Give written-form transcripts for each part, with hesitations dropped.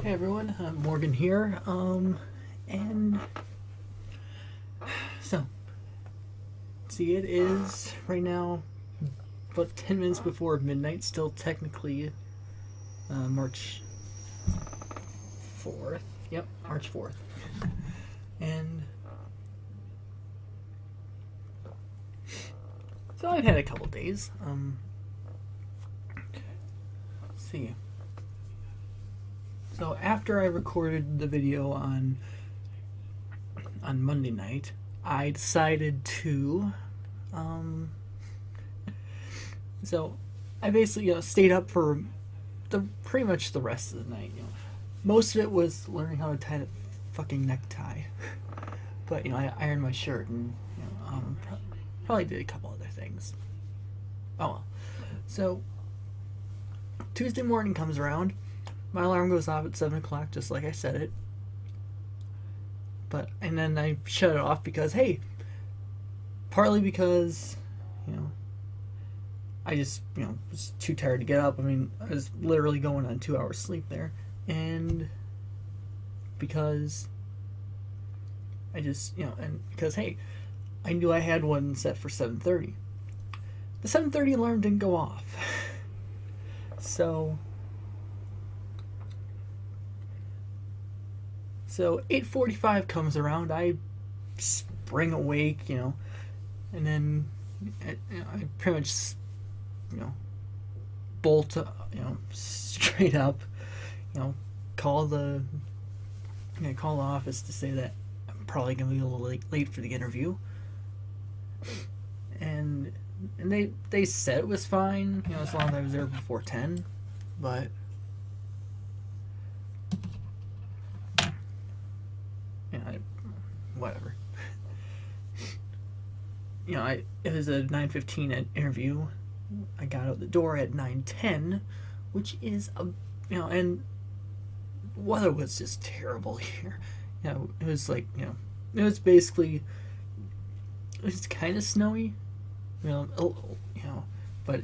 Hey everyone, Morgan here, and so, see, it is right now about 10 minutes before midnight, still technically March 4th, yep, March 4th, and so I've had a couple days, let's see. So after I recorded the video on Monday night, I decided to so I basically stayed up for the pretty much the rest of the night. Most of it was learning how to tie a fucking necktie, but I ironed my shirt and probably did a couple other things. Oh well. So Tuesday morning comes around. My alarm goes off at 7 o'clock, just like I said it. And then I shut it off because, hey, partly because, I just, was too tired to get up. I mean, I was literally going on 2 hours sleep there. And because I just, and because, hey, I knew I had one set for 7:30. The 7:30 alarm didn't go off. So 8:45 comes around. I spring awake, and then I pretty much, bolt, straight up, call the office to say that I'm probably gonna be a little late for the interview, and they said it was fine, as long as I was there before 10, but. Whatever. It was a 9:15 interview. I got out the door at 9:10, which is and weather was just terrible here. It was like, it was basically, it was kind of snowy, but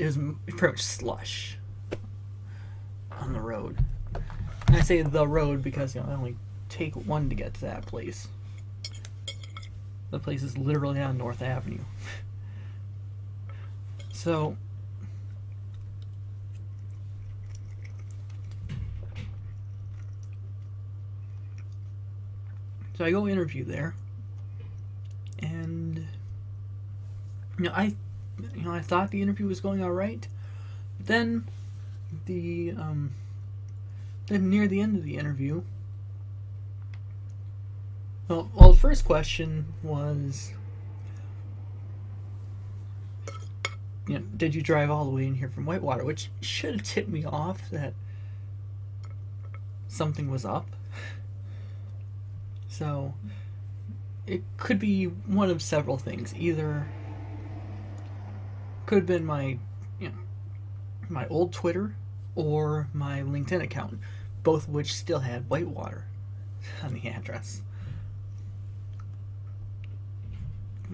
it was pretty much slush on the road. And I say the road because I only take one to get to that place. The place is literally on North Avenue. So I go interview there, and I thought the interview was going all right. Then then near the end of the interview, well, the first question was, did you drive all the way in here from Whitewater? Which should have tipped me off that something was up. So it could be one of several things. Either could have been my old Twitter or my LinkedIn account, both of which still had Whitewater on the address.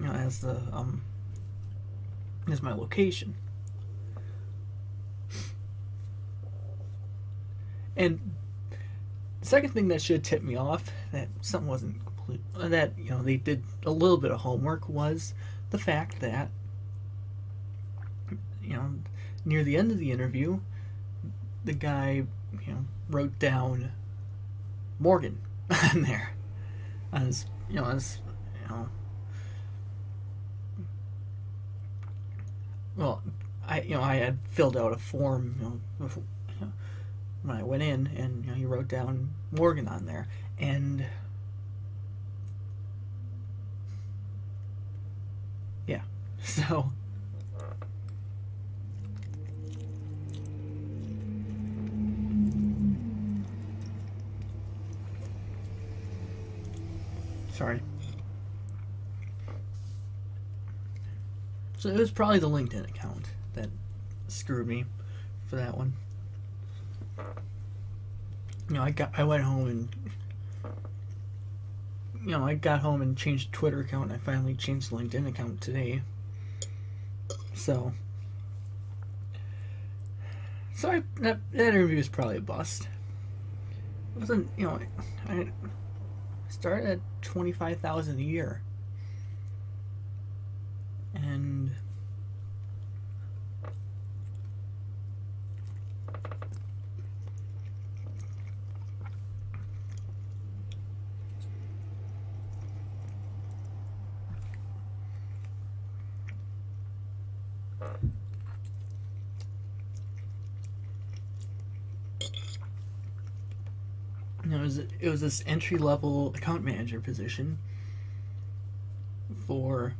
As the as my location. And the second thing that should tip me off that something wasn't complete, that they did a little bit of homework, was the fact that near the end of the interview, the guy wrote down Morgan on there as well, I had filled out a form, before, when I went in, and he wrote down Morgan on there, and yeah, so sorry. So it was probably the LinkedIn account that screwed me for that one. I went home and I got home and changed the Twitter account, and I finally changed the LinkedIn account today. So that interview was probably a bust. wasn't, you know, I started at 25,000 a year, and you know, it was this entry level account manager position for.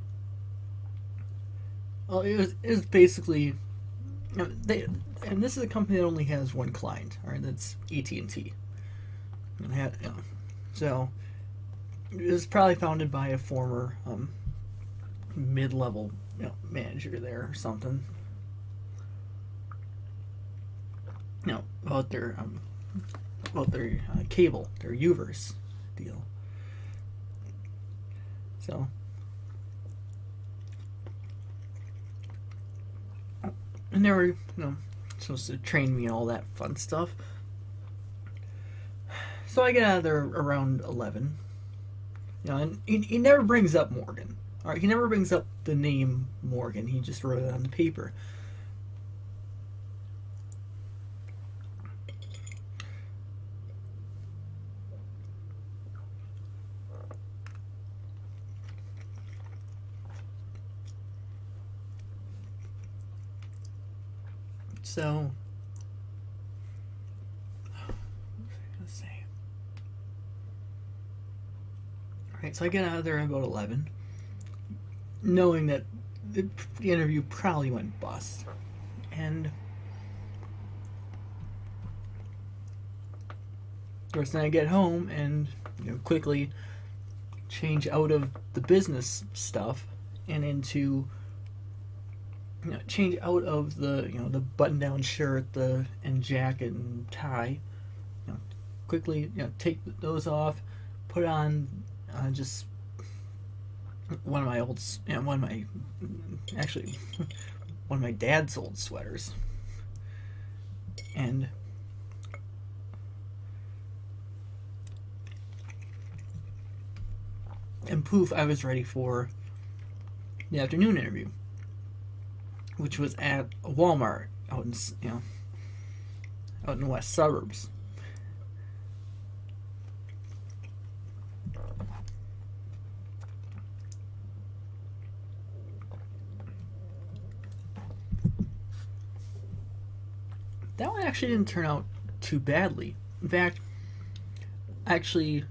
Well, it was basically, you know, they, and this is a company that only has one client, all right, that's AT&T. And you know, so it was probably founded by a former mid-level, you know, manager there or something. You know, about their cable, their Uverse deal. So, and they were, you know, supposed to train me and all that fun stuff. So I get out of there around 11. You know, and he never brings up Morgan. All right, he never brings up the name Morgan. He just wrote it on the paper. So, what was I gonna say? All right, so I get out of there at about 11, knowing that the interview probably went bust, and of course then I get home and, you know, quickly change out of the business stuff and into, you know, change out of the, you know, the button-down shirt, the and jacket and tie. You know, quickly, you know, take those off, put on just one of my old, you know, one of my, actually, one of my dad's old sweaters, and poof, I was ready for the afternoon interview, which was at a Walmart out in, you know, out in the west suburbs. That one actually didn't turn out too badly. In fact, actually,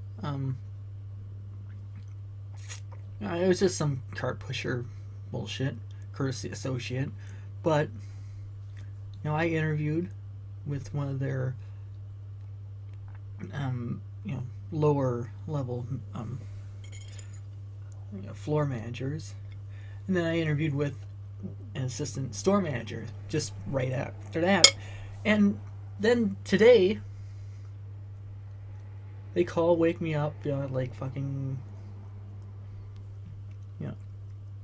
it was just some cart pusher bullshit, courtesy associate. But, you know, I interviewed with one of their, you know, lower level, you know, floor managers, and then I interviewed with an assistant store manager just right after that. And then today, they wake me up, you know, like fucking, you know,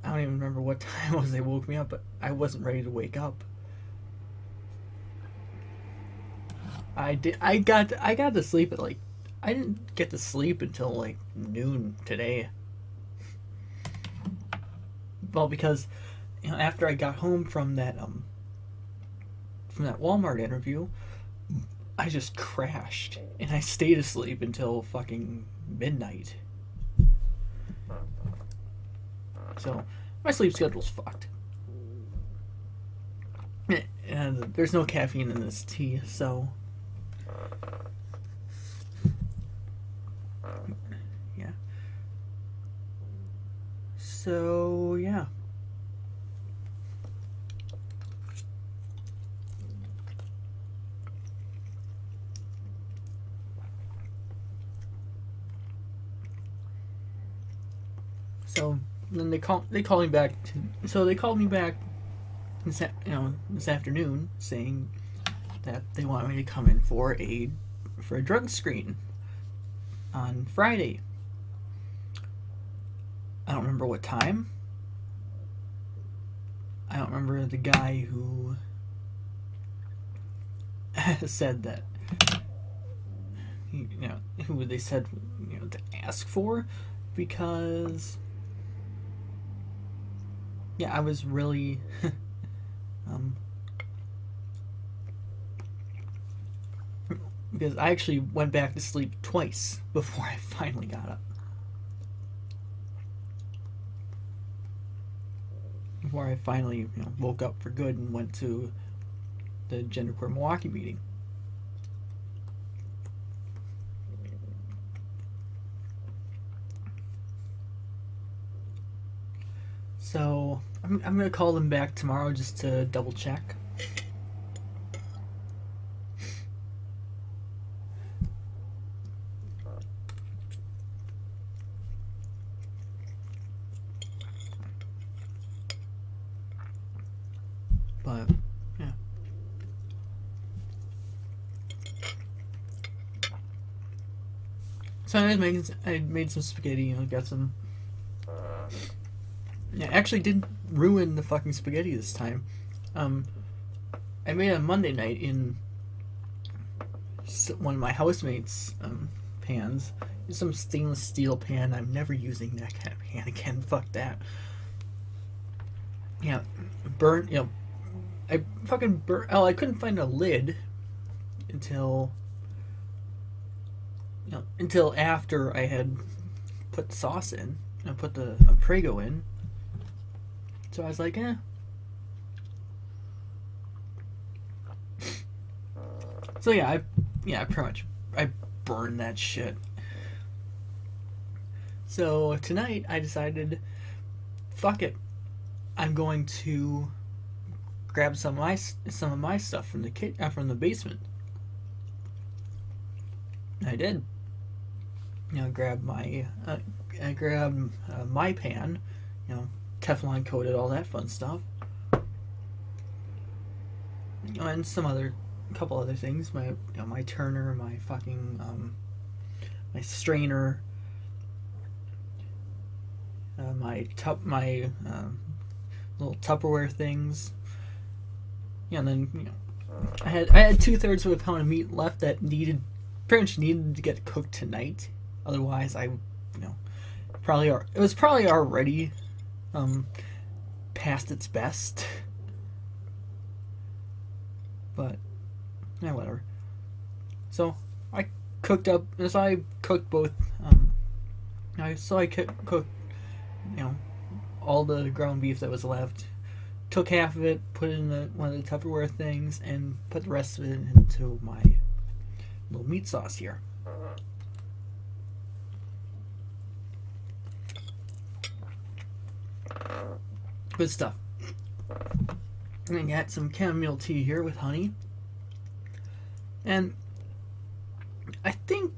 I don't even remember what time it was they woke me up, but I wasn't ready to wake up. I got to sleep at like, I didn't get to sleep until like noon today. Well, because, you know, after I got home from that Walmart interview, I just crashed and I stayed asleep until fucking midnight. So my sleep schedule's fucked. And there's no caffeine in this tea, so yeah. So yeah. So then they called me back. So they called me back this afternoon, saying that they want me to come in for a drug screen on Friday. I don't remember what time. I don't remember the guy who said that. who they said to ask for, because yeah, I was really because I actually went back to sleep twice before I finally got up. Before I finally woke up for good and went to the Genderqueer Milwaukee meeting. So I'm gonna call them back tomorrow just to double check. But yeah. So I made some spaghetti, got some. Yeah, actually didn't ruin the fucking spaghetti this time. I made it on Monday night in one of my housemates' pans. It's some stainless steel pan. I'm never using that kind of pan again. Fuck that. Yeah, burnt. I fucking burnt. Oh, I couldn't find a lid until until after I had put sauce in. I put the Prego in. So I was like, eh. So yeah, pretty much I burned that shit. So tonight I decided, fuck it, I'm going to grab some of my stuff from the from the basement. I did. I grabbed my my pan, Teflon coated, all that fun stuff, and a couple other things. My turner, my fucking my strainer, my little Tupperware things. And then I had 2/3 of a pound of meat left that pretty much needed to get cooked tonight. Otherwise, it was probably already past its best. But yeah, whatever. So I cooked both. I cooked all the ground beef that was left. Took half of it, put it in one of the Tupperware things, and put the rest of it into my little meat sauce here. Good stuff. And I got some chamomile tea here with honey. And I think,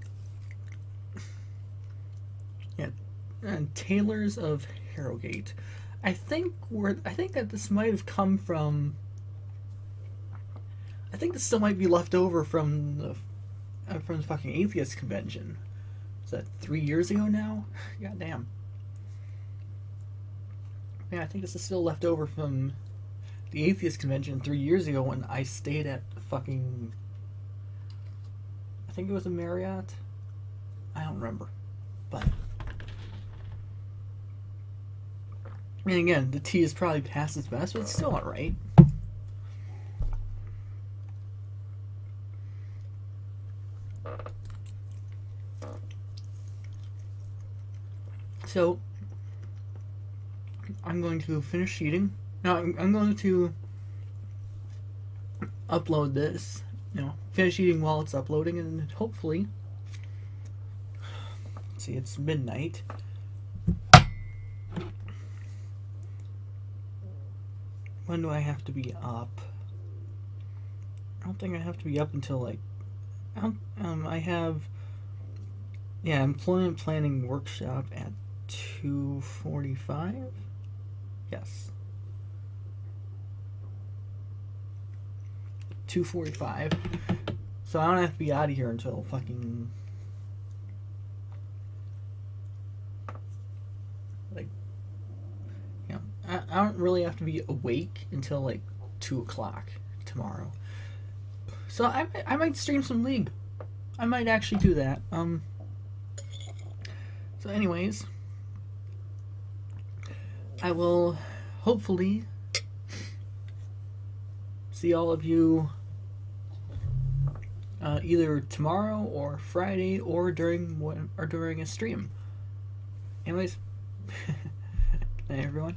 Taylor's of Harrogate. I think that this might have come from. I think this still might be left over from the fucking atheist convention. Is that 3 years ago now? God damn. Yeah, I think this is still left over from the atheist convention 3 years ago when I stayed at fucking. I think it was a Marriott. I don't remember, but. And again, the tea is probably past its best, but it's still alright. So, I'm going to finish eating. Now, I'm going to upload this. Finish eating while it's uploading, and hopefully. Let's see, it's midnight. When do I have to be up? I don't think I have to be up until I have employment planning workshop at 2:45. Yes. 2:45. So I don't have to be out of here until fucking I don't really have to be awake until 2 o'clock tomorrow. So I might stream some League. I might actually do that. So anyways, I will hopefully see all of you either tomorrow or Friday or during a stream. Anyways, good night, everyone.